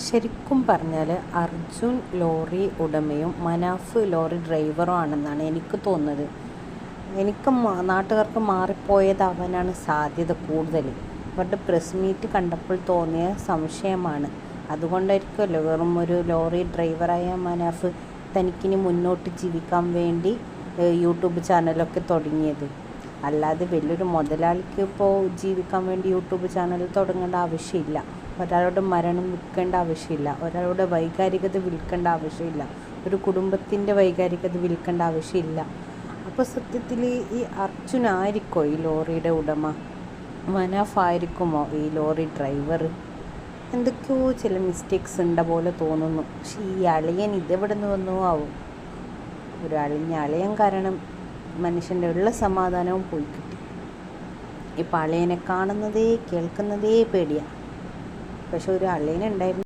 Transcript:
ശരിക്കും പറഞ്ഞാൽ Arjun lorry ഉടമയും Manaf lorry ഡ്രൈവറും ആണെന്നാണ് എനിക്ക് തോന്നുന്നത്. എനിക്ക് നാട്ടുകാർക്ക് മാറിപ്പോയതാവാനാണ് സാധ്യത കൂടുതൽ. അവരുടെ പ്രസ് മീറ്റ് കണ്ടപ്പോൾ തോന്നിയ സംശയമാണ്. അതുകൊണ്ടായിരിക്കുമല്ലോ വെറും ഒരു ലോറി ഡ്രൈവറായ മനാഫ് തനിക്കിനി മുന്നോട്ട് ജീവിക്കാൻ വേണ്ടി യൂട്യൂബ് ചാനലൊക്കെ തുടങ്ങിയത്. അല്ലാതെ വലിയൊരു മുതലാളിക്ക് ഇപ്പോൾ ജീവിക്കാൻ വേണ്ടി യൂട്യൂബ് ചാനൽ തുടങ്ങേണ്ട ആവശ്യമില്ല. ഒരാളുടെ മരണം വിൽക്കേണ്ട ആവശ്യമില്ല. ഒരാളുടെ വൈകാരികത വിൽക്കേണ്ട ആവശ്യമില്ല. ഒരു കുടുംബത്തിൻ്റെ വൈകാരികത വിൽക്കേണ്ട ആവശ്യമില്ല. അപ്പോൾ സത്യത്തിൽ ഈ അർജുനായിരിക്കോ ഈ ലോറിയുടെ ഉടമ? മനാഫ് ആയിരിക്കുമോ ഈ ലോറി ഡ്രൈവർ? എന്തൊക്കെയോ ചില മിസ്റ്റേക്സ് ഉണ്ട പോലെ തോന്നുന്നു. പക്ഷെ ഈ അളിയൻ ഇതെവിടെ നിന്ന് വന്നു ആവും? ഒരു അളിയൻ കാരണം മനുഷ്യൻ്റെ ഉള്ള സമാധാനവും പോയി കിട്ടി. ഇപ്പം അളിയനെ കാണുന്നതേ കേൾക്കുന്നതേ പേടിയാണ്. പക്ഷെ ഒരു അളിയനുണ്ടായിരുന്നു.